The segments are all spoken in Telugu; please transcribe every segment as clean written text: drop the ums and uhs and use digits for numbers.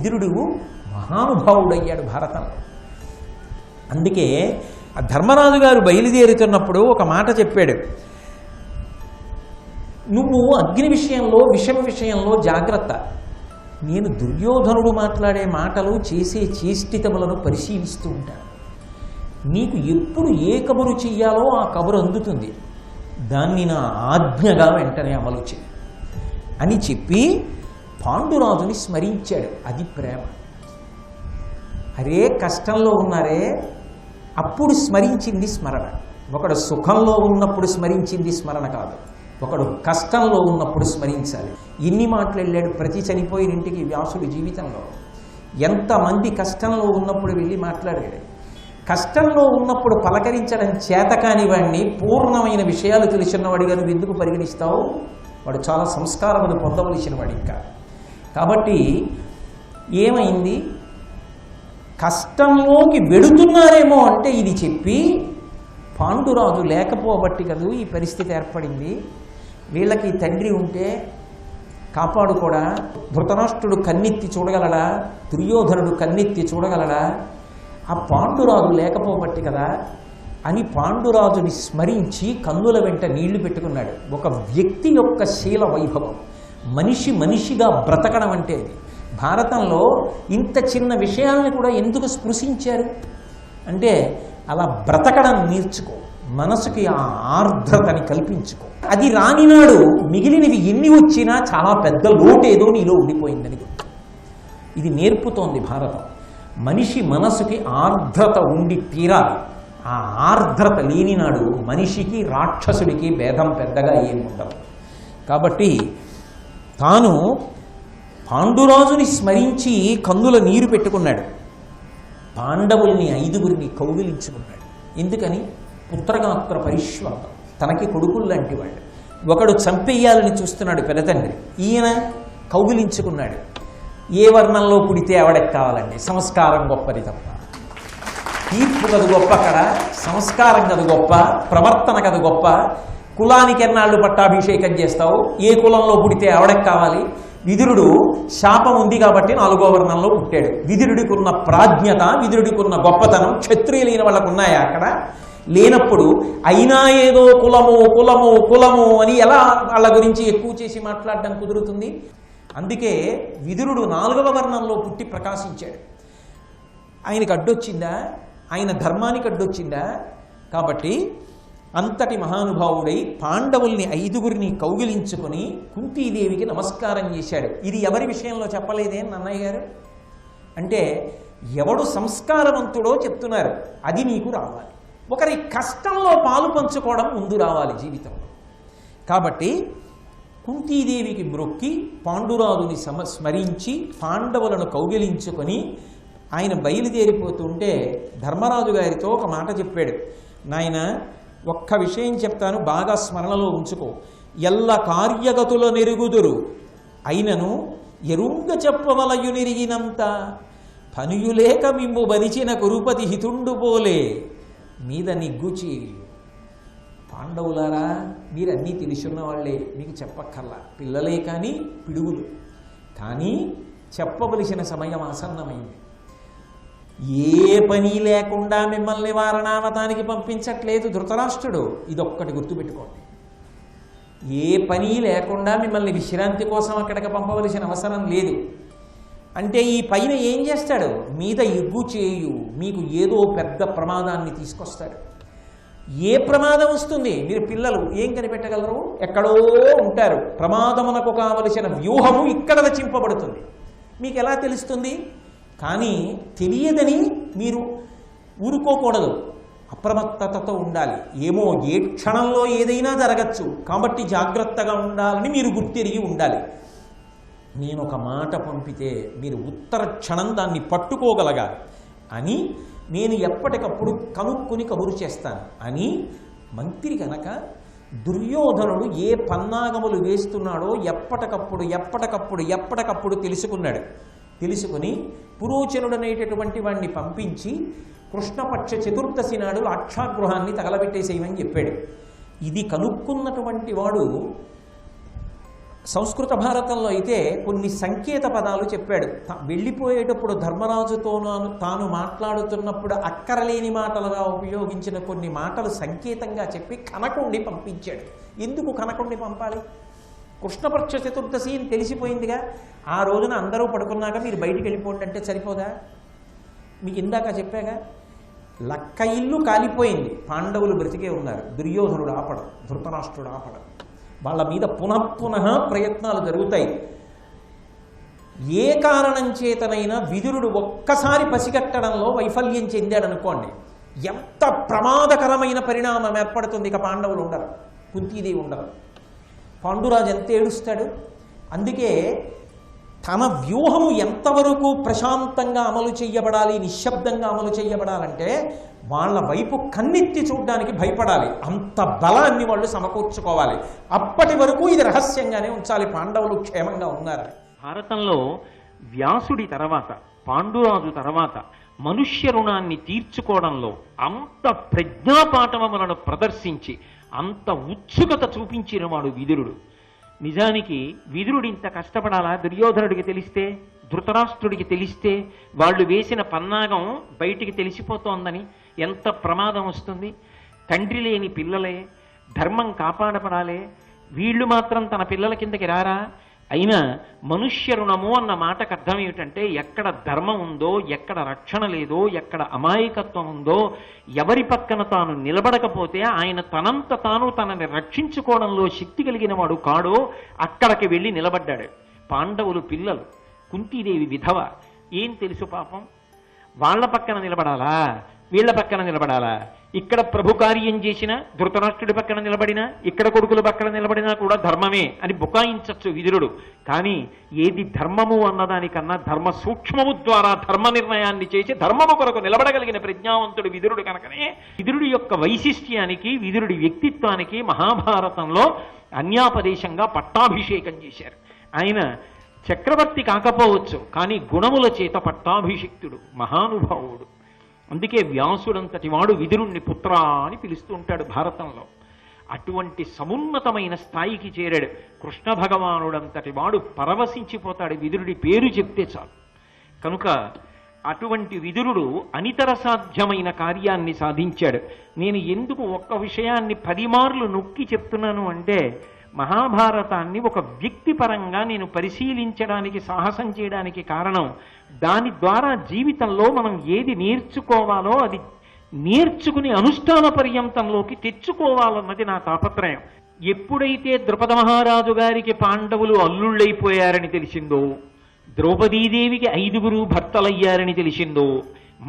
విదురుడు మహానుభావుడయ్యాడు భారతంలో. అందుకే ఆ ధర్మరాజు గారు బయలుదేరుతున్నప్పుడు ఒక మాట చెప్పాడు, నువ్వు అగ్ని విషయంలో విషం విషయంలో జాగ్రత్త. నేను దుర్యోధనుడు మాట్లాడే మాటలు చేసే చేష్టితములను పరిశీలిస్తూ ఉంటాను. నీకు ఎప్పుడు ఏ కబురు చెయ్యాలో ఆ కబురు అందుతుంది, దాన్ని నా ఆజ్ఞగా వెంటనే అమలు చేయి అని చెప్పి పాండురాజుని స్మరించాడు. అది ప్రేమ. అరే కష్టంలో ఉన్నారే అప్పుడు స్మరించింది స్మరణ. ఒకడు సుఖంలో ఉన్నప్పుడు స్మరించింది స్మరణ కాదు, ఒకడు కష్టంలో ఉన్నప్పుడు స్మరించాలి. ఎన్ని మాటలు వెళ్ళాడు ప్రతి చనిపోయిన ఇంటికి వ్యాసుడి జీవితంలో. ఎంతమంది కష్టంలో ఉన్నప్పుడు వెళ్ళి మాట్లాడాడు. కష్టంలో ఉన్నప్పుడు పలకరించడం చేత కాని వాడిని పూర్ణమైన విషయాలు తెలిసినవాడిగా నువ్వు ఎందుకు పరిగణిస్తావు? వాడు చాలా సంస్కారమును పొందవలసిన వాడు. ఇంకా కాబట్టి ఏమైంది, కష్టంలోకి వెడుతున్నారేమో అంటే ఇది చెప్పి పాండురాజు లేకపోబట్టి కదూ ఈ పరిస్థితి ఏర్పడింది. వీళ్ళకి తండ్రి ఉంటే కాపాడుకోడా, ధృతరాష్ట్రుడు కన్నెత్తి చూడగలడా, దుర్యోధనుడు కన్నెత్తి చూడగలడా, ఆ పాండురాజు లేకపోబట్టి కదా అని పాండురాజుని స్మరించి కన్నుల వెంట నీళ్లు పెట్టుకున్నాడు. ఒక వ్యక్తి యొక్క శీల వైభవం, మనిషి మనిషిగా బ్రతకడం అంటే అది. భారతంలో ఇంత చిన్న విషయాలను కూడా ఎందుకు స్పృశించారు అంటే అలా బ్రతకడం నేర్చుకో, మనసుకి ఆ ఆర్ద్రతని కల్పించుకో. అది రానినాడు మిగిలినవి ఎన్ని వచ్చినా చాలా పెద్ద లోటేదో నీలో ఉండిపోయిందని. ఇది నేర్పుతోంది భారతం. మనిషి మనసుకి ఆర్ద్రత ఉండి తీరాలి. ఆ ఆర్ద్రత లేనినాడు మనిషికి రాక్షసుడికి భేదం పెద్దగా ఏమి ఉండదు. కాబట్టి తాను పాండురాజుని స్మరించి కన్నుల నీరు పెట్టుకున్నాడు. పాండవుల్ని 5గురిని కౌగిలించుకున్నాడు. ఎందుకని? పుత్రగాత్ర పరిశ్వాసం, తనకి కొడుకులు లాంటి వాళ్ళు. ఒకడు చంపేయాలని చూస్తున్నాడు పెద్దతండ్రి, ఈయన కౌగిలించుకున్నాడు. ఏ వర్ణంలో పుడితే ఎవడెక్కి కావాలండి? సంస్కారం గొప్పది తప్ప తీర్పు కదు గొప్ప, అక్కడ సంస్కారం కదు గొప్ప, ప్రవర్తన కదు గొప్ప. కులానికి ఎన్నాళ్ళు పట్టాభిషేకం చేస్తావు? ఏ కులంలో పుడితే ఎవడెక్కి కావాలి? విదురుడు శాపం ఉంది కాబట్టి 4వ వర్ణంలో పుట్టాడు. విదురుడికి ఉన్న ప్రాజ్ఞత, విదురుడికి ఉన్న గొప్పతనం క్షత్రియులైన వాళ్ళకు ఉన్నాయా? అక్కడ లేనప్పుడు అయినా ఏదో కులము కులము కులము అని ఎలా వాళ్ళ గురించి ఎక్కువ చేసి మాట్లాడడం కుదురుతుంది? అందుకే విదురుడు 4వ వర్ణంలో పుట్టి ప్రకాశించాడు. ఆయనకు అడ్డొచ్చిందా? ఆయన ధర్మానికి అడ్డొచ్చిందా? కాబట్టి అంతటి మహానుభావుడై పాండవుల్ని 5గురిని కౌగిలించుకొని కుంతీదేవికి నమస్కారం చేశాడు. ఇది ఎవరి విషయంలో చెప్పలేదే నన్నయ్య గారు అంటే, ఎవడు సంస్కారవంతుడో చెప్తున్నారు. అది నీకు రావాలి. ఒకరి కష్టంలో పాలు పంచుకోవడం ముందు రావాలి జీవితంలో. కాబట్టి కుంతీదేవికి మ్రొక్కి పాండురాజుని స్మరించి పాండవులను కౌగిలించుకొని ఆయన బయలుదేరిపోతుంటే ధర్మరాజు గారితో ఒక మాట చెప్పాడు. నాయన, ఒక్క విషయం చెప్తాను, బాగా స్మరణలో ఉంచుకో. ఎల్ల కార్యగతుల నెరుగుదురు అయినను ఎరుంగ చెప్పవలయు నెరిగినంత పనియులేక మిమ్ము బలిచిన కురుపతి హితుండు పోలే మీద నిగ్గుచి. పాండవులారా, మీరన్నీ తెలుసున్న వాళ్ళే, మీకు చెప్పక్కర్లా. పిల్లలే కానీ పిడుగులు. కానీ చెప్పవలసిన సమయం ఆసన్నమైంది. ఏ పని లేకుండా మిమ్మల్ని వారణావతానికి పంపించట్లేదు ధృతరాష్ట్రుడు. ఇదొక్కటి గుర్తుపెట్టుకోండి. ఏ పని లేకుండా మిమ్మల్ని విశ్రాంతి కోసం అక్కడికి పంపవలసిన అవసరం లేదు. అంటే ఈ పైన ఏం చేస్తాడు? మీద ఎగ్గు చేయు, మీకు ఏదో పెద్ద ప్రమాదాన్ని తీసుకొస్తాడు. ఏ ప్రమాదం వస్తుంది? మీరు పిల్లలు ఏం కనిపెట్టగలరు? ఎక్కడో ఉంటారు. ప్రమాదమునకు కావలసిన వ్యూహము ఇక్కడ రచింపబడుతుంది. మీకు ఎలా తెలుస్తుంది? కానీ తెలియదని మీరు ఊరుకోకూడదు, అప్రమత్తతతో ఉండాలి. ఏమో ఏ క్షణంలో ఏదైనా జరగచ్చు కాబట్టి జాగ్రత్తగా ఉండాలని మీరు గుర్తిరిగి ఉండాలి. నేను ఒక మాట పంపితే మీరు ఉత్తర క్షణం దాన్ని పట్టుకోగలగాలి అని నేను ఎప్పటికప్పుడు కనుక్కుని కబురు చేస్తాను అని మంత్రి కనుక దుర్యోధనుడు ఏ పన్నాగములు వేస్తున్నాడో ఎప్పటికప్పుడు తెలుసుకున్నాడు. తెలుసుకుని పురోచనుడనేటటువంటి వాడిని పంపించి కృష్ణపక్ష చతుర్దశి నాడు లాక్షాగృహాన్ని తగలబెట్టేసేయమని చెప్పాడు. ఇది కనుక్కున్నటువంటి వాడు సంస్కృత భారతంలో అయితే కొన్ని సంకేత పదాలు చెప్పాడు. వెళ్ళిపోయేటప్పుడు ధర్మరాజుతో తాను మాట్లాడుతున్నప్పుడు అక్కరలేని మాటలుగా ఉపయోగించిన కొన్ని మాటలు సంకేతంగా చెప్పి కనకుణ్ణి పంపించాడు. ఎందుకు కనకుణ్ణి పంపాలి? కృష్ణపక్ష చతుర్దశి అని తెలిసిపోయిందిగా. ఆ రోజున అందరూ పడుకున్నాక మీరు బయటికి వెళ్ళిపోండి అంటే సరిపోదా? మీకు ఇందాక చెప్పాగా, లక్క ఇల్లు కాలిపోయింది, పాండవులు బ్రతికే ఉన్నారు. దుర్యోధనుడు ఆపడం, ధృతరాష్ట్రుడు ఆపడం, వాళ్ళ మీద పునఃపునః ప్రయత్నాలు జరుగుతాయి. ఏ కారణం చేతనైనా విదురుడు ఒక్కసారి పసిగట్టడంలో వైఫల్యం చెందాడనుకోండి, ఎంత ప్రమాదకరమైన పరిణామం ఏర్పడుతుంది. ఇక పాండవులు ఉండరు, కుంతీదేవి ఉండరు, పాండురాజు ఎంత ఏడుస్తాడు. అందుకే తన వ్యూహము ఎంతవరకు ప్రశాంతంగా అమలు చేయబడాలి, నిశ్శబ్దంగా అమలు చేయబడాలంటే వాళ్ళ వైపు కన్నెత్తి చూడడానికి భయపడాలి. అంత బలాన్ని వాళ్ళు సమకూర్చుకోవాలి. అప్పటి వరకు ఇది రహస్యంగానే ఉంచాలి, పాండవులు క్షేమంగా ఉన్నారని. భారతంలో వ్యాసుడి తర్వాత, పాండురాజు తర్వాత మనుష్య రుణాన్ని తీర్చుకోవడంలో అంత ప్రజ్ఞాపాఠవములను ప్రదర్శించి అంత ఉత్సుకత చూపించిన వాడు విదురుడు. నిజానికి విదురుడు ఇంత కష్టపడాలా? దుర్యోధనుడికి తెలిస్తే, ధృతరాష్ట్రుడికి తెలిస్తే, వాళ్ళు వేసిన పన్నాగం బయటికి తెలిసిపోతోందని ఎంత ప్రమాదం వస్తుంది. తండ్రి లేని పిల్లలే, ధర్మం కాపాడపడాలే, వీళ్ళు మాత్రం తన పిల్లల కిందకి రారా? అయినా మనుష్య రుణము అన్న మాటకు అర్థం ఏమిటంటే, ఎక్కడ ధర్మం ఉందో, ఎక్కడ రక్షణ లేదో, ఎక్కడ అమాయకత్వం ఉందో, ఎవరి పక్కన తాను నిలబడకపోతే ఆయన తనంత తాను తనని రక్షించుకోవడంలో శక్తి కలిగిన వాడు కాడో అక్కడికి వెళ్ళి నిలబడ్డాడు. పాండవులు పిల్లలు, కుంతీదేవి విధవ, ఏం తెలుసు పాపం? వాళ్ళ పక్కన నిలబడాలా, వీళ్ళ పక్కన నిలబడాలా? ఇక్కడ ప్రభు కార్యం చేసిన ధృతరాష్ట్రుడి పక్కన నిలబడినా, ఇక్కడ కొడుకుల పక్కన నిలబడినా కూడా ధర్మమే అని బుకాయించచ్చు విదురుడు. కానీ ఏది ధర్మము అన్నదానికన్నా ధర్మ సూక్ష్మము ద్వారా ధర్మ నిర్ణయాన్ని చేసి ధర్మము కొరకు నిలబడగలిగిన ప్రజ్ఞావంతుడు విదురుడు. కనుకనే విదురుడి యొక్క వైశిష్ట్యానికి, విదురుడి వ్యక్తిత్వానికి మహాభారతంలో అన్యాపదేశంగా పట్టాభిషేకం చేశారు. ఆయన చక్రవర్తి కాకపోవచ్చు, కానీ గుణముల చేత పట్టాభిషిక్తుడు, మహానుభావుడు. అందుకే వ్యాసుడంతటి వాడు విదురుణ్ణి పుత్ర అని పిలుస్తూ ఉంటాడు భారతంలో. అటువంటి సమున్నతమైన స్థాయికి చేరాడు. కృష్ణ భగవానుడంతటి వాడు పరవశించిపోతాడు విదురుడి పేరు చెప్తే చాలు. కనుక అటువంటి విదురుడు అనితర సాధ్యమైన కార్యాన్ని సాధించాడు. నేను ఎందుకు ఒక్క విషయాన్ని 10 మార్లు నొక్కి చెప్తున్నాను అంటే, మహాభారతాన్ని ఒక వ్యక్తిపరంగా నేను పరిశీలించడానికి సాహసం చేయడానికి కారణం, దాని ద్వారా జీవితంలో మనం ఏది నేర్చుకోవాలో అది నేర్చుకుని అనుష్ఠాన పర్యంతంలోకి తెచ్చుకోవాలన్నది నా తాపత్రయం. ఎప్పుడైతే ద్రుపద మహారాజు గారికి పాండవులు అల్లుళ్ళైపోయారని తెలిసిందో, ద్రౌపదీదేవికి 5గురు భర్తలయ్యారని తెలిసిందో,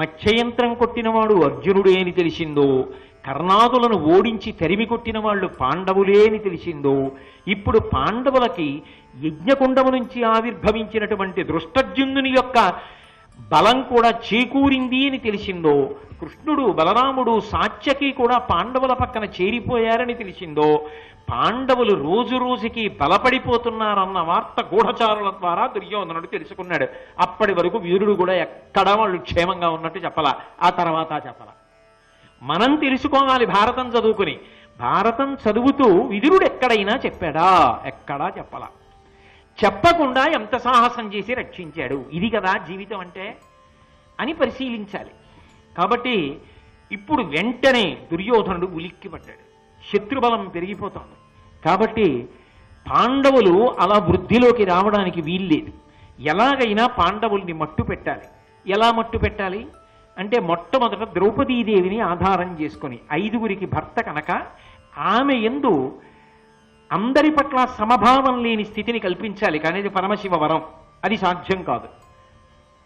మత్స్యయంత్రం కొట్టినవాడు అర్జునుడే అని తెలిసిందో, కర్ణాదులను ఓడించి తరిమి కొట్టిన వాళ్ళు పాండవులే అని తెలిసిందో, ఇప్పుడు పాండవులకి యజ్ఞకుండము నుంచి ఆవిర్భవించినటువంటి దృష్టజ్యుమ్నుని యొక్క బలం కూడా చేకూరింది అని తెలిసిందో, కృష్ణుడు, బలరాముడు, సాత్యకి కూడా పాండవుల పక్కన చేరిపోయారని తెలిసిందో, పాండవులు రోజు రోజుకి బలపడిపోతున్నారన్న వార్త గూఢచారుల ద్వారా దుర్యోధనుడు తెలుసుకున్నాడు. అప్పటి వరకు వీరుడు కూడా ఎక్కడా వాళ్ళు క్షేమంగా ఉన్నట్టు చెప్పలా, ఆ తర్వాత చెప్పలా. మనం తెలుసుకోవాలి భారతం చదువుకుని. భారతం చదువుతూ విదురుడు ఎక్కడైనా చెప్పాడా? ఎక్కడా చెప్పలా. చెప్పకుండా ఎంత సాహసం చేసి రక్షించాడు. ఇది కదా జీవితం అంటే అని పరిశీలించాలి. కాబట్టి ఇప్పుడు వెంటనే దుర్యోధనుడు ఉలిక్కిపడ్డాడు. శత్రుబలం పెరిగిపోతోంది. కాబట్టి పాండవులు అలా వృద్ధిలోకి రావడానికి వీల్లేదు. ఎలాగైనా పాండవుల్ని మట్టు పెట్టాలి. ఎలా మట్టు పెట్టాలి అంటే, మొట్టమొదట ద్రౌపదీదేవిని ఆధారం చేసుకొని 5గురికి భర్త కనుక ఆమె యందు అందరి పట్ల సమభావం లేని స్థితిని కల్పించాలి. కానీ ఇది పరమశివ వరం, అది సాధ్యం కాదు.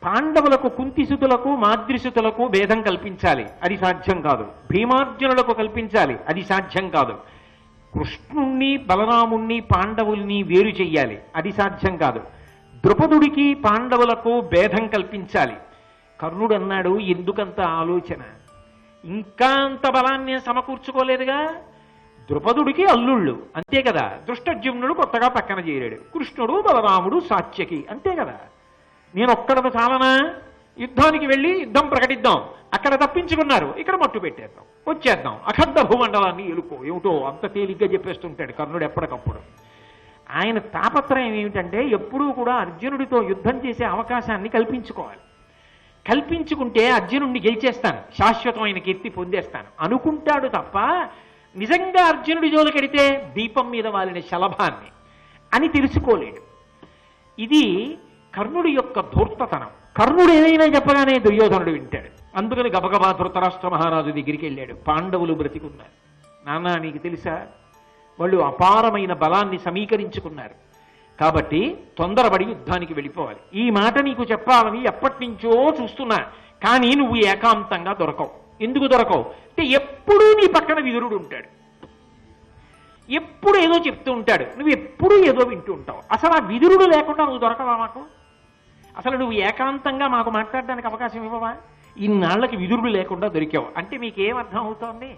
పాండవులకు, కుంతిసుతులకు, మాద్రిసుతులకు భేదం కల్పించాలి, అది సాధ్యం కాదు. భీమార్జునులకు కల్పించాలి, అది సాధ్యం కాదు. కృష్ణుణ్ణి, బలరాముణ్ణి, పాండవుల్ని వేరు చెయ్యాలి, అది సాధ్యం కాదు. ద్రుపదుడికి పాండవులకు భేదం కల్పించాలి. కర్ణుడు అన్నాడు, ఎందుకంత ఆలోచన? ఇంకా అంత బలాన్ని సమకూర్చుకోలేదుగా. ద్రుపదుడికి అల్లుళ్ళు అంతే కదా, దృష్టజ్యుమ్నుడు కొత్తగా పక్కన చేరాడు, కృష్ణుడు, బలరాముడు, సాత్యకి అంతే కదా. నేను ఒక్కడను చాలనా? యుద్ధానికి వెళ్ళి యుద్ధం ప్రకటిద్దాం, అక్కడ తప్పించుకున్నారు, ఇక్కడ మట్టు పెట్టేద్దాం, వచ్చేద్దాం, అఖండ భూమండలాన్ని ఎలుకో. ఏమిటో అంత తేలిగ్గా చెప్పేస్తుంటాడు కర్ణుడు ఎప్పటికప్పుడు. ఆయన తాపత్రయం ఏమిటంటే ఎప్పుడూ కూడా అర్జునుడితో యుద్ధం చేసే అవకాశాన్ని కల్పించుకోవాలి. కల్పించుకుంటే అర్జునుడిని గెలిచేస్తాను, శాశ్వతమైన కీర్తి పొందేస్తాను అనుకుంటాడు తప్ప నిజంగా అర్జునుడి జోలికెడితే దీపం మీద వాలిన శలభాన్ని అని తెలుసుకోలేడు. ఇది కర్ణుడి యొక్క ధూర్తతనం. కర్ణుడు ఏదైనా చెప్పగానే దుర్యోధనుడు వింటాడు. అందుకని గబగబా ధృతరాష్ట్ర మహారాజు దగ్గరికి వెళ్ళాడు. పాండవులు బ్రతికున్నారు. నాన్న నీకు తెలుసా, వాళ్ళు అపారమైన బలాన్ని సమీకరించుకున్నారు, కాబట్టి తొందరపడి యుద్ధానికి వెళ్ళిపోవాలి. ఈ మాట నీకు చెప్పాలని ఎప్పటి నుంచో చూస్తున్నా, కానీ నువ్వు ఏకాంతంగా దొరకవు. ఎందుకు దొరకవు అంటే ఎప్పుడూ నీ పక్కన విదురుడు ఉంటాడు, ఎప్పుడు ఏదో చెప్తూ ఉంటాడు, నువ్వు ఎప్పుడూ ఏదో వింటూ ఉంటావు. అసలు ఆ విదురుడు లేకుండా నువ్వు దొరకవా మాకు? అసలు నువ్వు ఏకాంతంగా మాకు మాట్లాడడానికి అవకాశం ఇవ్వవా? ఇన్నాళ్ళకి విదురుడు లేకుండా దొరికావు అంటే మీకేమర్థం అవుతోంది?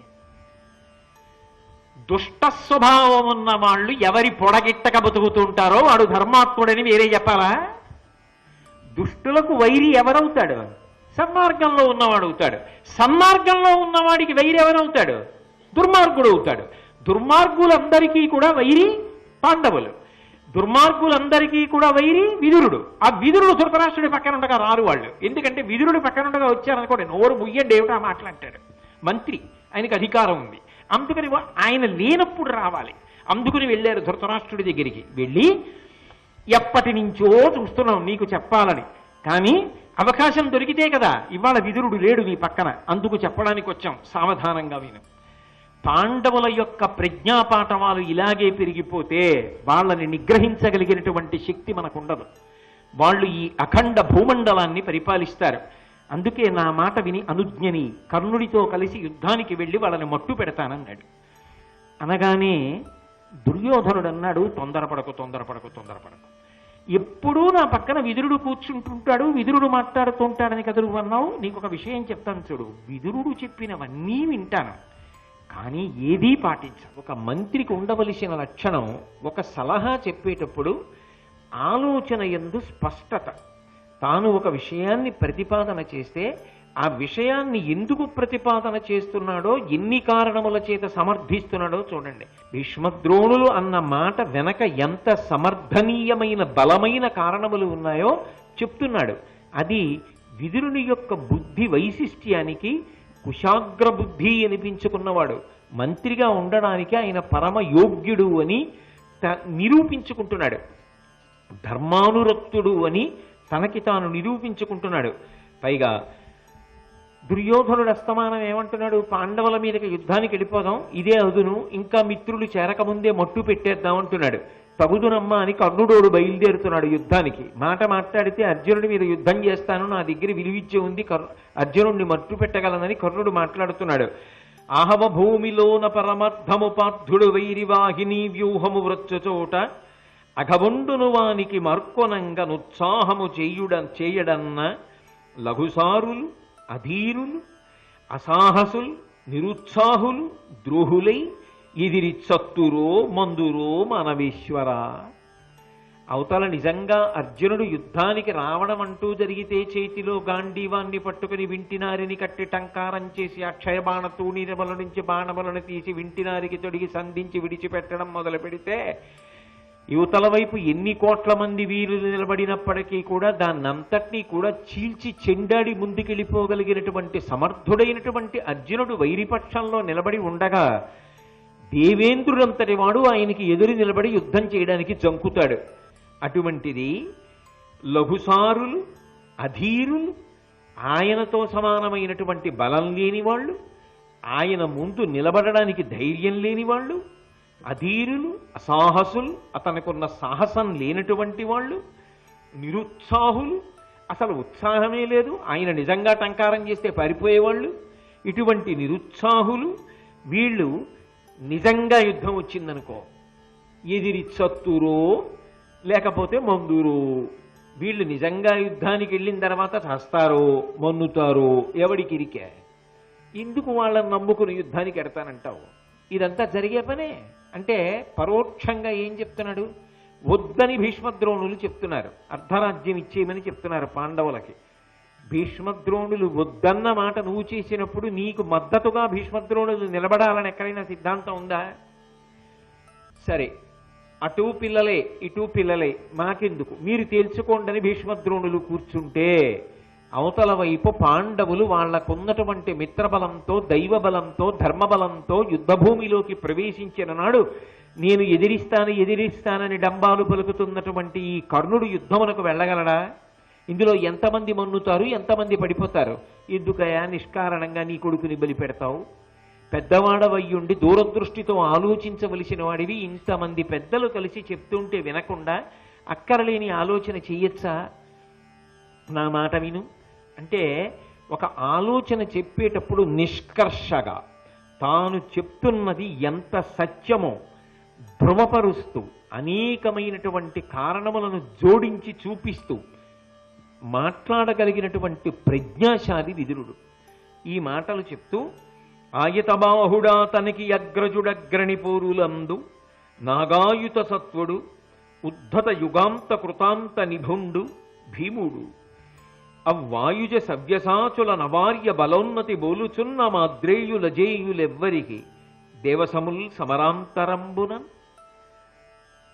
దుష్ట స్వభావం ఉన్న వాళ్ళు ఎవరి పొడగిట్టక బతుకుతూ ఉంటారో వాడు ధర్మాత్ముడని వేరే చెప్పాలా? దుష్టులకు వైరి ఎవరవుతాడు? సన్మార్గంలో ఉన్నవాడు అవుతాడు. సన్మార్గంలో ఉన్నవాడికి వైరి ఎవరవుతాడు? దుర్మార్గుడు అవుతాడు. దుర్మార్గులందరికీ కూడా వైరి పాండవులు, దుర్మార్గులందరికీ కూడా వైరి విదురుడు. ఆ విదురుడు ధృతరాష్ట్రుడి పక్కన ఉండగా రారు వాళ్ళు. ఎందుకంటే విదురుడి పక్కన ఉండగా వచ్చారనుకోండి, నోరు ముయ్యండి ఏమిటా మాట్లాంటాడు. మంత్రి, ఆయనకి అధికారం ఉంది, అందుకని ఆయన లేనప్పుడు రావాలి. అందుకుని వెళ్ళారు ధృతరాష్ట్రుడి దగ్గరికి. వెళ్ళి ఎప్పటి నుంచో చూస్తున్నాం నీకు చెప్పాలని, కానీ అవకాశం దొరికితే కదా. ఇవాళ విదురుడు లేడు నీ పక్కన, అందుకు చెప్పడానికి వచ్చాం, సావధానంగా విను. పాండవుల యొక్క ప్రజ్ఞాపాఠవాలు ఇలాగే పెరిగిపోతే వాళ్ళని నిగ్రహించగలిగినటువంటి శక్తి మనకుండదు. వాళ్ళు ఈ అఖండ భూమండలాన్ని పరిపాలిస్తారు. అందుకే నా మాట విని అనుజ్ఞని కర్ణుడితో కలిసి యుద్ధానికి వెళ్ళి వాళ్ళని మట్టు పెడతానన్నాడు. అనగానే దుర్యోధనుడు అన్నాడు, తొందరపడకు తొందరపడకు తొందరపడకు, ఎప్పుడూ నా పక్కన విదురుడు కూర్చుంటుంటాడు, విదురుడు మాట్లాడుతుంటాడని కదా నువ్వు అన్నావు. నీకు ఒక విషయం చెప్తాను చూడు, విదురుడు చెప్పినవన్నీ వింటాను, కానీ ఏదీ పాటించను. ఒక మంత్రికి ఉండవలసిన లక్షణం, ఒక సలహా చెప్పేటప్పుడు ఆలోచన యందు స్పష్టత. తాను ఒక విషయాన్ని ప్రతిపాదన చేస్తే ఆ విషయాన్ని ఎందుకు ప్రతిపాదన చేస్తున్నాడో, ఎన్ని కారణముల చేత సమర్థిస్తున్నాడో చూడండి. భీష్మద్రోణులు అన్న మాట వెనక ఎంత సమర్థనీయమైన బలమైన కారణములు ఉన్నాయో చెప్తున్నాడు. అది విదురుని యొక్క బుద్ధి వైశిష్ట్యానికి కుశాగ్ర బుద్ధి అనిపించుకున్నవాడు. మంత్రిగా ఉండడానికి ఆయన పరమ యోగ్యుడు అని నిరూపించుకుంటున్నాడు. ధర్మానురక్తుడు అని తనకి తాను నిరూపించుకుంటున్నాడు. పైగా దుర్యోధనుడు అస్తమానం ఏమంటున్నాడు, పాండవుల మీదకి యుద్ధానికి వెళ్ళిపోదాం, ఇదే అదును, ఇంకా మిత్రులు చేరకముందే మట్టు పెట్టేద్దాం అంటున్నాడు. తగుదునమ్మ అని కర్ణుడోడు బయలుదేరుతున్నాడు యుద్ధానికి. మాట మాట్లాడితే అర్జునుడి మీద యుద్ధం చేస్తాను, నా దగ్గర విలువిచ్చే ఉంది, అర్జునుడిని మట్టు పెట్టగలనని కర్ణుడు మాట్లాడుతున్నాడు. ఆహవ భూమిలోన పరమర్థము పార్థుడు వైరివాహిని వ్యూహము వృచ్చచోట అఘవుండును వానికి మర్కొనంగ నుత్సాహము చేయడన్న లఘుసారులు అధీరులు అసాహసులు నిరుత్సాహులు ద్రోహులై ఎదిరి చత్తురో మందురో మనవేశ్వర. అవతల నిజంగా అర్జునుడు యుద్ధానికి రావడం అంటూ జరిగితే చేతిలో గాంధీవాన్ని పట్టుకుని వింటినారిని కట్టి టంకారం చేసి అక్షయ బాణ తూణీరముల నుంచి బాణములను తీసి వింటినారికి తొడిగి సంధించి విడిచిపెట్టడం మొదలు పెడితే యువతల వైపు ఎన్ని కోట్ల మంది వీరులు నిలబడినప్పటికీ కూడా దాన్నంతటినీ కూడా చీల్చి చెండాడి ముందుకెళ్ళిపోగలిగినటువంటి సమర్థుడైనటువంటి అర్జునుడు వైరిపక్షంలో నిలబడి ఉండగా దేవేంద్రుడంతటి వాడు ఆయనకి ఎదురు నిలబడి యుద్ధం చేయడానికి జంకుతాడు. అటువంటిది లఘుసారులు అధీరులు, ఆయనతో సమానమైనటువంటి బలం లేని వాళ్ళు, ఆయన ముందు నిలబడడానికి ధైర్యం లేని వాళ్ళు, అధీరులు అసాహసులు, అతనికున్న సాహసం లేనటువంటి వాళ్ళు, నిరుత్సాహులు, అసలు ఉత్సాహమే లేదు, ఆయన నిజంగా టంకారం చేస్తే పారిపోయేవాళ్ళు. ఇటువంటి నిరుత్సాహులు వీళ్ళు నిజంగా యుద్ధం వచ్చిందనుకో ఎదిరి చత్తురో లేకపోతే మందురో, వీళ్ళు నిజంగా యుద్ధానికి వెళ్ళిన తర్వాత చస్తారో మన్నుతారో ఎవడికి ఇరికే. ఎందుకు వాళ్ళని నమ్ముకుని యుద్ధానికి ఎడతానంటావు? ఇదంతా జరిగే పనే. అంటే పరోక్షంగా ఏం చెప్తున్నాడు, వద్దని భీష్మద్రోణులు చెప్తున్నారు, అర్ధరాజ్యం ఇచ్చేయమని చెప్తున్నారు పాండవులకి. భీష్మద్రోణులు వద్దన్న మాట నువ్వు చేసినప్పుడు నీకు మద్దతుగా భీష్మద్రోణులు నిలబడాలని ఎక్కడైనా సిద్ధాంతం ఉందా? సరే, అటు పిల్లలే ఇటు పిల్లలే, మాకెందుకు, మీరు తేల్చుకోండి భీష్మద్రోణులు కూర్చుంటే, అవతల వైపు పాండవులు వాళ్లకున్నటువంటి మిత్రబలంతో, దైవబలంతో, ధర్మబలంతో యుద్ధభూమిలోకి ప్రవేశించిన నాడు నేను ఎదిరిస్తానని డంబాలు పలుకుతున్నటువంటి ఈ కర్ణుడు యుద్ధమునకు వెళ్ళగలడా? ఇందులో ఎంతమంది మన్నుతారు, ఎంతమంది పడిపోతారు? ఎందుకయా నిష్కారణంగా నీ కొడుకుని బలి పెడతావు? పెద్దవాడవయ్యుండి దూరదృష్టితో ఆలోచించవలసిన వాడివి, ఇంతమంది పెద్దలు కలిసి చెప్తుంటే వినకుండా అక్కరలేని ఆలోచన చెయ్యొచ్చా? నా మాట విను అంటే, ఒక ఆలోచన చెప్పేటప్పుడు నిష్కర్షగా తాను చెప్తున్నది ఎంత సత్యమో ధృవపరుస్తూ అనేకమైనటువంటి కారణములను జోడించి చూపిస్తూ మాట్లాడగలిగినటువంటి ప్రజ్ఞాశాలి విదురుడు. ఈ మాటలు చెప్తూ, ఆయతబాహుడా తనకి అగ్రజుడగ్రణి పోరులందు నాగాయుత సత్వుడు ఉద్ధత యుగాంత కృతాంత నిభుండు భీముడు అవ్వాయుజ సవ్యసాచుల నవార్య బలోన్నతి బోలుచున్న మాద్రేయుల జేయులెవ్వరికి దేవసముల్ సమరాంతరంబున.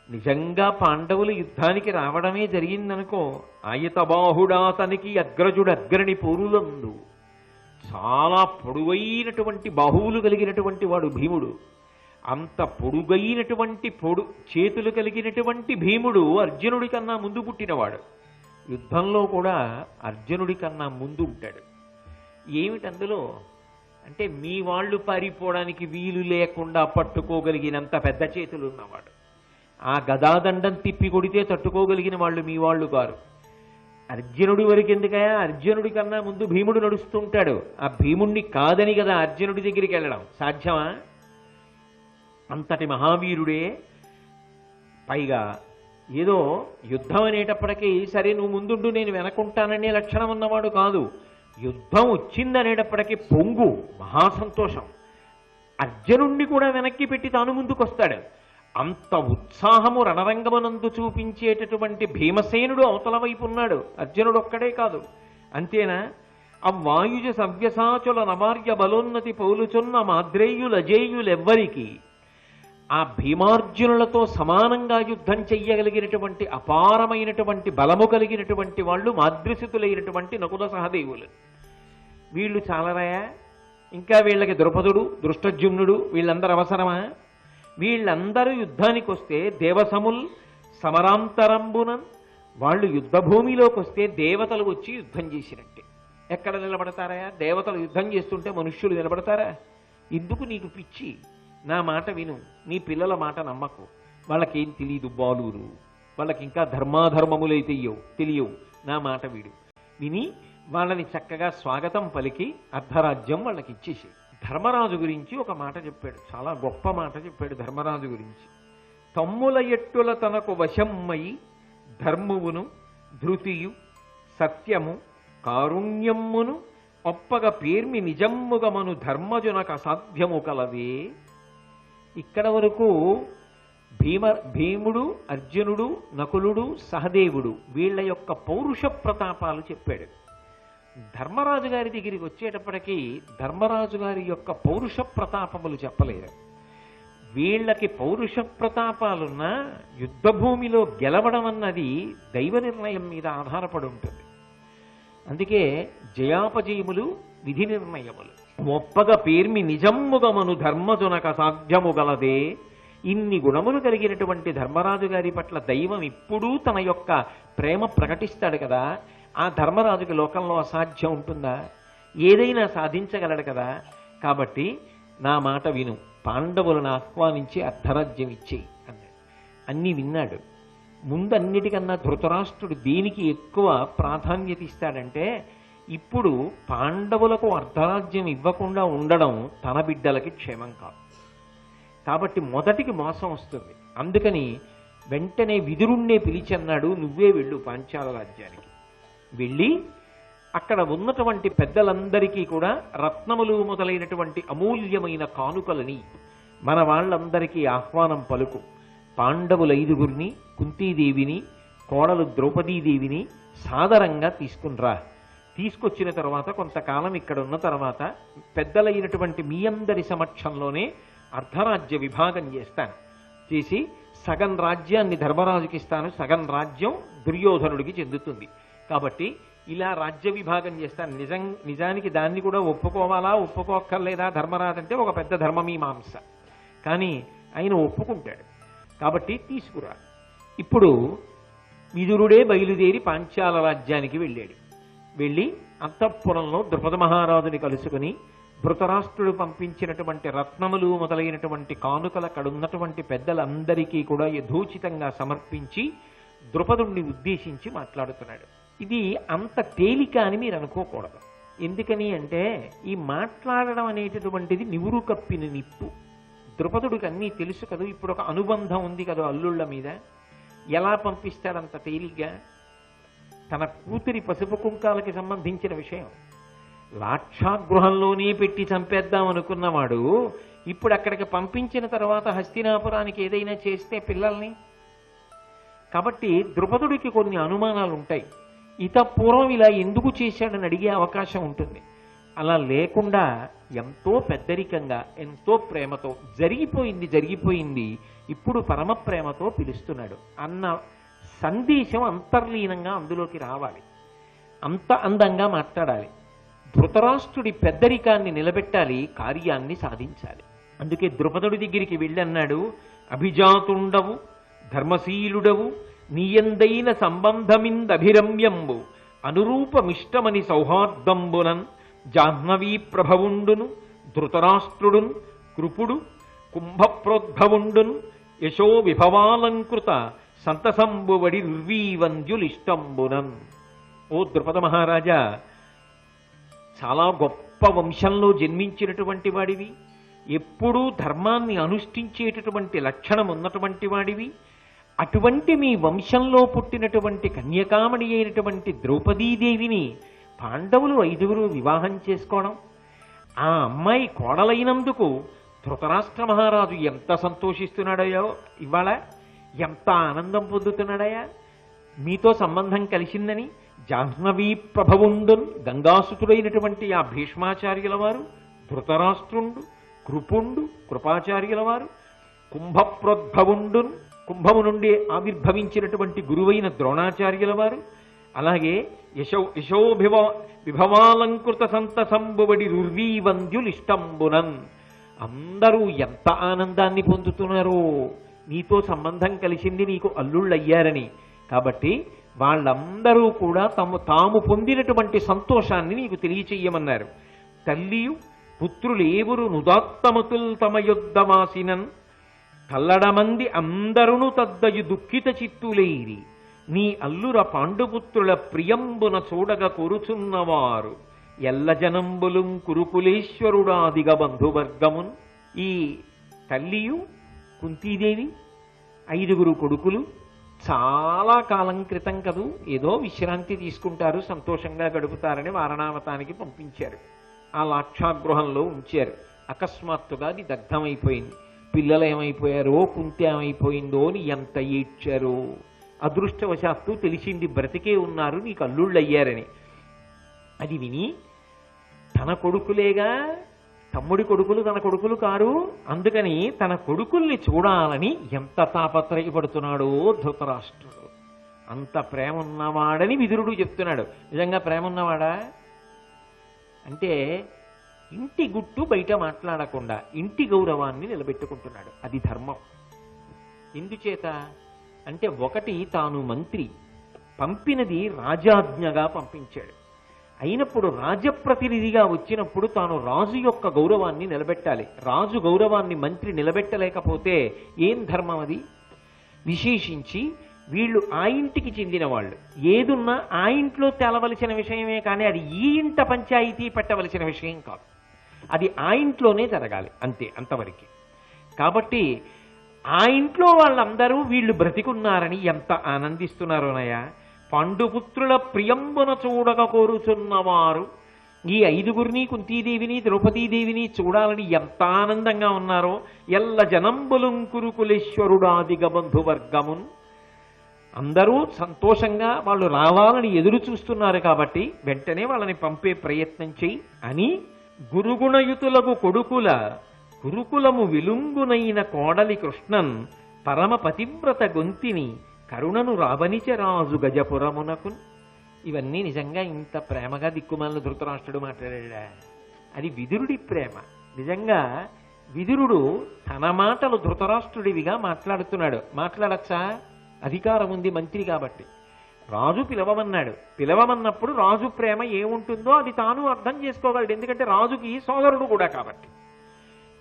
నిజంగా పాండవులు యుద్ధానికి రావడమే జరిగిందనుకో, ఆయతబాహుడా తనకి అగ్రజుడగ్రణి పోరులందు, చాలా పొడుగైనటువంటి బాహువులు కలిగినటువంటి వాడు భీముడు. అంత పొడుగైనటువంటి చేతులు కలిగినటువంటి భీముడు అర్జునుడి కన్నా ముందు పుట్టినవాడు. యుద్ధంలో కూడా అర్జునుడి కన్నా ముందు ఉంటాడు. ఏమిటందులో అంటే, మీ వాళ్ళు పారిపోవడానికి వీలు లేకుండా పట్టుకోగలిగినంత పెద్ద చేతులు ఉన్నవాడు. ఆ గదాదండం తిప్పి కొడితే తట్టుకోగలిగిన వాళ్ళు మీ వాళ్ళు కారు. అర్జునుడి వరకు ఎందుకయా, అర్జునుడి కన్నా ముందు భీముడు నడుస్తుంటాడు. ఆ భీముణ్ణి కాదని కదా అర్జునుడి దగ్గరికి వెళ్ళడం సాధ్యమా? అంతటి మహావీరుడే. పైగా ఏదో యుద్ధం అనేటప్పటికీ సరే నువ్వు ముందుండు నేను వెనకుంటాననే లక్షణం ఉన్నవాడు కాదు. యుద్ధం వచ్చిందనేటప్పటికీ పొంగు మహాసంతోషం. అర్జునుణ్ణి కూడా వెనక్కి పెట్టి తాను ముందుకొస్తాడు. అంత ఉత్సాహము రణరంగమునందు చూపించేటటువంటి భీమసేనుడు అవతల వైపు ఉన్నాడు, అర్జునుడు ఒక్కడే కాదు. అంతేనా? అవ్వాయుజ సవ్యసాచుల నవార్య బలోన్నతి పౌలుచున్న మాద్రేయుల జేయులెవ్వరికి, ఆ భీమార్జునులతో సమానంగా యుద్ధం చెయ్యగలిగినటువంటి అపారమైనటువంటి బలము కలిగినటువంటి వాళ్ళు మాద్రిసితులైనటువంటి నకుల సహదేవులు. వీళ్ళు చాలరాయా? ఇంకా వీళ్ళకి ద్రుపదుడు, దృష్టజుమ్నుడు వీళ్ళందరూ అవసరమా? వీళ్ళందరూ యుద్ధానికి వస్తే దేవసముల్ సమరాంతరంబునన్, వాళ్ళు యుద్ధభూమిలోకి వస్తే దేవతలు వచ్చి యుద్ధం చేసినట్టే. ఎక్కడ నిలబడతారా? దేవతలు యుద్ధం చేస్తుంటే మనుష్యులు నిలబడతారా? ఎందుకు నీకు పిచ్చి? నా మాట విను, నీ పిల్లల మాట నమ్మకు. వాళ్ళకేం తెలియదు, బాలురు, వాళ్ళకి ఇంకా ధర్మాధర్మములైతే తెలియవు. నా మాట విని వాళ్ళని చక్కగా స్వాగతం పలికి అర్ధరాజ్యం వాళ్ళకి ఇచ్చేసి. ధర్మరాజు గురించి ఒక మాట చెప్పాడు, చాలా గొప్ప మాట చెప్పాడు ధర్మరాజు గురించి. తమ్ముల ఎట్టుల తనకు వశమ్మయి ధర్మువును ధృతియు సత్యము కారుణ్యమ్మును ఒప్పగ పేర్మి నిజమ్ముగమను ధర్మజునకు అసాధ్యము కలవే. ఇక్కడ వరకు భీముడు, అర్జునుడు, నకులుడు, సహదేవుడు వీళ్ళ యొక్క పౌరుష ప్రతాపాలు చెప్పాడు. ధర్మరాజు గారి దగ్గరికి వచ్చేటప్పటికీ ధర్మరాజు గారి యొక్క పౌరుష ప్రతాపములు చెప్పలేదు. వీళ్ళకి పౌరుష ప్రతాపాలున్న యుద్ధభూమిలో గెలవడం అన్నది దైవ నిర్ణయం మీద ఆధారపడి ఉంటుంది. అందుకే జయాపజయములు విధి నిర్ణయములు. ఒప్పగ పేర్మి నిజమ్ముగమను ధర్మజునక సాధ్యము గలదే. ఇన్ని గుణములు కలిగినటువంటి ధర్మరాజు గారి పట్ల దైవం ఇప్పుడూ తన యొక్క ప్రేమ ప్రకటిస్తాడు కదా. ఆ ధర్మరాజుకి లోకంలో అసాధ్యం ఉంటుందా? ఏదైనా సాధించగలడు కదా. కాబట్టి నా మాట విను, పాండవులను ఆహ్వానించి అర్ధరాజ్యం ఇచ్చేయి అన్నాడు. అన్నీ విన్నాడు. ముందన్నిటికన్నా ధృతరాష్ట్రుడు దేనికి ఎక్కువ ప్రాధాన్యత ఇస్తాడంటే, ఇప్పుడు పాండవులకు అర్ధరాజ్యం ఇవ్వకుండా ఉండడం తన బిడ్డలకి క్షేమం కాదు. కాబట్టి మొదటికి మోసం వస్తుంది. అందుకని వెంటనే విదురుణ్ణే పిలిచన్నాడు, నువ్వే వెళ్ళు పాంచాల రాజ్యానికి. వెళ్ళి అక్కడ ఉన్నటువంటి పెద్దలందరికీ కూడా రత్నములు మొదలైనటువంటి అమూల్యమైన కానుకలని మన వాళ్ళందరికీ ఆహ్వానం పలుకు. పాండవుల 5గురిని, కుంతీదేవిని, కోడలు ద్రౌపదీదేవిని సాదరంగా తీసుకునిరా. తీసుకొచ్చిన తర్వాత కొంతకాలం ఇక్కడ ఉన్న తర్వాత పెద్దలైనటువంటి మీ అందరి సమక్షంలోనే అర్ధరాజ్య విభాగం చేస్తాను. చేసి సగం రాజ్యాన్ని ధర్మరాజుకి ఇస్తాను, సగం రాజ్యం దుర్యోధనుడికి చెందుతుంది. కాబట్టి ఇలా రాజ్య విభాగం చేస్తాను. నిజానికి దాన్ని కూడా ఒప్పుకోవాలా ఒప్పుకోక్కర్లేదా ధర్మరాజు అంటే ఒక పెద్ద ధర్మమీమాంస. కానీ ఆయన ఒప్పుకుంటాడు. కాబట్టి తీసుకురా. ఇప్పుడు విదురుడే బయలుదేరి పాంచాల రాజ్యానికి వెళ్ళాడు. వెళ్ళి అంతఃపురంలో ద్రుపద మహారాజుని కలుసుకుని ధృతరాష్ట్రుడు పంపించినటువంటి రత్నములు మొదలైనటువంటి కానుకలు అక్కడున్నటువంటి పెద్దలందరికీ కూడా యథోచితంగా సమర్పించి ద్రుపదుణ్ణి ఉద్దేశించి మాట్లాడుతున్నాడు. ఇది అంత తేలిక అని మీరు అనుకోకూడదు. ఎందుకని అంటే ఈ మాట్లాడడం అనేటటువంటిది నివురు కప్పిన నిప్పు. ద్రుపదుడికి అన్నీ తెలుసు కదా, ఇప్పుడు ఒక అనుబంధం ఉంది కదా అల్లుళ్ళ మీద. ఎలా పంపిస్తాడంత తేలిగ్గా? తన కూతురి పసుపు కుంకాలకి సంబంధించిన విషయం లాక్షాగృహంలోనే పెట్టి చంపేద్దాం అనుకున్నవాడు ఇప్పుడు అక్కడికి పంపించిన తర్వాత హస్తినాపురానికి ఏదైనా చేస్తే పిల్లల్ని. కాబట్టి ద్రుపదుడికి కొన్ని అనుమానాలు ఉంటాయి. పూర్వం ఇలా ఎందుకు చేశాడని అడిగే అవకాశం ఉంటుంది. అలా లేకుండా ఎంతో పెద్దరికంగా ఎంతో ప్రేమతో జరిగిపోయింది ఇప్పుడు పరమ ప్రేమతో పిలుస్తున్నాడు అన్న సందేశం అంతర్లీనంగా అందులోకి రావాలి. అంత అందంగా మాట్లాడాలి. ధృతరాష్ట్రుడి పెద్దరికాన్ని నిలబెట్టాలి, కార్యాన్ని సాధించాలి. అందుకే ద్రుపదుడి దగ్గరికి వెళ్ళన్నాడు, అభిజాతుండవు ధర్మశీలుడవు నీయందైన సంబంధమిందభిరమ్యంబు అనురూపమిష్టమని సౌహార్దంబునన్ జాహ్నవీ ప్రభవుండును ధృతరాష్ట్రుడున్ కృపుడు కుంభప్రోద్భవుండున్ యశో విభవాలంకృత సంతసంబువడి రుర్వీవంద్యులిష్టంబునన్. ఓ ద్రుపద మహారాజా, చాలా గొప్ప వంశంలో జన్మించినటువంటి వాడివి, ఎప్పుడూ ధర్మాన్ని అనుష్ఠించేటటువంటి లక్షణం ఉన్నటువంటి వాడివి. అటువంటి మీ వంశంలో పుట్టినటువంటి కన్యకామణి అయినటువంటి ద్రౌపదీదేవిని పాండవులు 5 వివాహం చేసుకోవడం, ఆ అమ్మాయి కోడలైనందుకు ధృతరాష్ట్ర మహారాజు ఎంత సంతోషిస్తున్నాడయో, ఇవాళ ఎంత ఆనందం పొందుతున్నాడయా. మీతో సంబంధం కలిసిందని జాహ్నవీ ప్రభవుండున్ గంగాసుతుడైనటువంటి ఆ భీష్మాచార్యుల వారు, ధృతరాష్ట్రుండు కృపుండు కృపాచార్యుల వారు, కుంభప్రోద్భవుండున్ కుంభము నుండి ఆవిర్భవించినటువంటి గురువైన ద్రోణాచార్యుల వారు, అలాగే విభవాలంకృత సంతసంబువడి రుర్వీవంద్యులిష్టంబునన్. అందరూ ఎంత ఆనందాన్ని పొందుతున్నారో, నీతో సంబంధం కలిసింది, నీకు అల్లుళ్ళయ్యారని. కాబట్టి వాళ్ళందరూ కూడా తాము పొందినటువంటి సంతోషాన్ని నీకు తెలియచెయ్యమన్నారు. తల్లియు పుత్రులేవురు నుదాత్తమతుల్ తమ యుద్ధమాసినన్ కల్లడమంది అందరును తద్దయు దుఃఖిత చిత్తులేరి నీ అల్లుర పాండుపుత్రుల ప్రియంబున చూడగ కొరుచున్నవారు ఎల్లజనంబులుం కురుకులేశ్వరుడాదిగ బంధువర్గమున్. ఈ తల్లియు కుంతీదేవి 5 కొడుకులు చాలా కాలం క్రితం కదూ ఏదో విశ్రాంతి తీసుకుంటారు, సంతోషంగా గడుపుతారని వారణావతానికి పంపించారు. ఆ లాక్షాగృహంలో ఉంచారు. అకస్మాత్తుగా అది దగ్ధమైపోయింది. పిల్లలు ఏమైపోయారో, కుంతి ఏమైపోయిందో అని ఎంత ఏడ్చారో. అదృష్టవశాత్తు తెలిసింది బ్రతికే ఉన్నారు, నీకు అల్లుళ్ళయ్యారని. అది విని తన కొడుకులేగా, తమ్ముడి కొడుకులు తన కొడుకులు కారు, అందుకని తన కొడుకుల్ని చూడాలని ఎంత తాపత్రయపడుతున్నాడో ధృతరాష్ట్రుడు. అంత ప్రేమ ఉన్నవాడని విదురుడు చెప్తున్నాడు. నిజంగా ప్రేమ ఉన్నవాడా అంటే ఇంటి గుట్టు బయట మాట్లాడకుండా ఇంటి గౌరవాన్ని నిలబెట్టుకుంటున్నాడు. అది ధర్మం. ఎందుచేత అంటే, ఒకటి తాను మంత్రి, పంపినది రాజాజ్ఞగా పంపించాడు. అయినప్పుడు రాజప్రతినిధిగా వచ్చినప్పుడు తాను రాజు యొక్క గౌరవాన్ని నిలబెట్టాలి. రాజు గౌరవాన్ని మంత్రి నిలబెట్టలేకపోతే ఏం ధర్మం అది? విశేషించి వీళ్ళు ఆ ఇంటికి చెందిన వాళ్ళు, ఏదున్నా ఆ ఇంట్లో తేలవలసిన విషయమే కానీ అది ఈ ఇంట పంచాయతీ పెట్టవలసిన విషయం కాదు. అది ఆ ఇంట్లోనే జరగాలి, అంతే, అంతవరకు. కాబట్టి ఆ ఇంట్లో వాళ్ళందరూ వీళ్ళు బ్రతికున్నారని ఎంత ఆనందిస్తున్నారోనయ్యా. పాండుపుత్రుల ప్రియంబున చూడక కోరుచున్నవారు ఈ 5 కుంతీదేవిని ద్రౌపదీదేవిని చూడాలని ఎంత ఆనందంగా ఉన్నారో. ఎల్ల జనంబులుం కురుకులేశ్వరుడాదిగ బంధువర్గమున్. అందరూ సంతోషంగా వాళ్ళు రావాలని ఎదురు చూస్తున్నారు. కాబట్టి వెంటనే వాళ్ళని పంపే ప్రయత్నం చెయ్యి అని గురుగుణయుతులకు కొడుకుల కురుకులము విలుంగునైన కోడలి కృష్ణన్ పరమ పతివ్రత గొంతిని కరుణను రావనిచ రాజు గజపురమునకు. ఇవన్నీ నిజంగా ఇంత ప్రేమగా దిక్కుమాలిన ధృతరాష్ట్రుడు మాట్లాడా? అది విదురుడి ప్రేమ. నిజంగా విదురుడు తన మాటలు ధృతరాష్ట్రుడివిగా మాట్లాడుతున్నాడు. మాట్లాడచ్చా? అధికారం ఉంది, మంత్రి కాబట్టి. రాజు పిలవమన్నాడు. పిలవమన్నప్పుడు రాజు ప్రేమ ఏముంటుందో అది తాను అర్థం చేసుకోగలడు. ఎందుకంటే రాజుకి సోదరుడు కూడా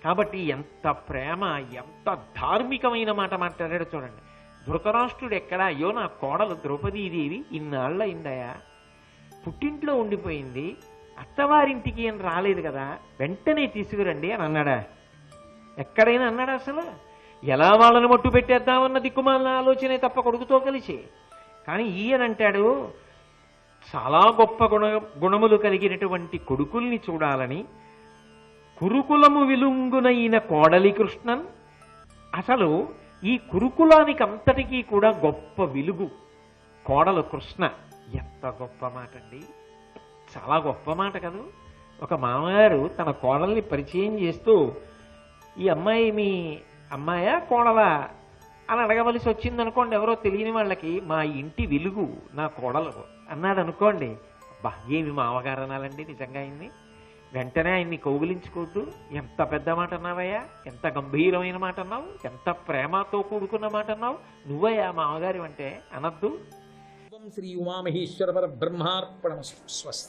కాబట్టి ఎంత ప్రేమ, ఎంత ధార్మికమైన మాట మాట్లాడాడు చూడండి. ధృతరాష్ట్రుడు ఎక్కడ, అయ్యో నా కోడలు ద్రౌపదీదేవి ఇన్నాళ్ళయిందయా, పుట్టింట్లో ఉండిపోయింది, అత్తవారింటికి అని రాలేదు కదా, వెంటనే తీసుకురండి అని అన్నాడా? ఎక్కడైనా అన్నాడా అసలు? ఎలా వాళ్ళని మట్టు పెట్టేద్దామన్న దిక్కుమాలిన ఆలోచనే తప్ప కొడుకుతో కలిసి. కానీ ఈయనంటాడు, చాలా గొప్ప గుణములు కలిగినటువంటి కొడుకుల్ని చూడాలని, కురుకులము విలుంగునైన కోడలి కృష్ణన్. అసలు ఈ కురుకులానికి అంతటికీ కూడా గొప్ప వెలుగు కోడలు కృష్ణ. ఎంత గొప్ప మాట అండి, చాలా గొప్ప మాట కదూ. ఒక మామగారు తన కోడల్ని పరిచయం చేస్తూ, ఈ అమ్మాయి మీ అమ్మాయా కోడలా అని అడగవలసి వచ్చిందనుకోండి, ఎవరో తెలియని వాళ్ళకి, మా ఇంటి వెలుగు నా కోడలు అన్నాడు అనుకోండి, అబ్బా ఏమి మామగారు అనాలండి నిజంగా ఆయన్ని. వెంటనే ఆయన్ని కౌగిలించుకోవద్దు. ఎంత పెద్ద మాట అన్నావయ్యా, ఎంత గంభీరమైన మాట అన్నావు, ఎంత ప్రేమతో కూడుకున్న మాట అన్నావు, నువ్వయ్యా మామగారి అంటే అనద్దు. శ్రీ ఉమామహేశ్వర పరబ్రహ్మార్పణమస్తు. స్వస్తి.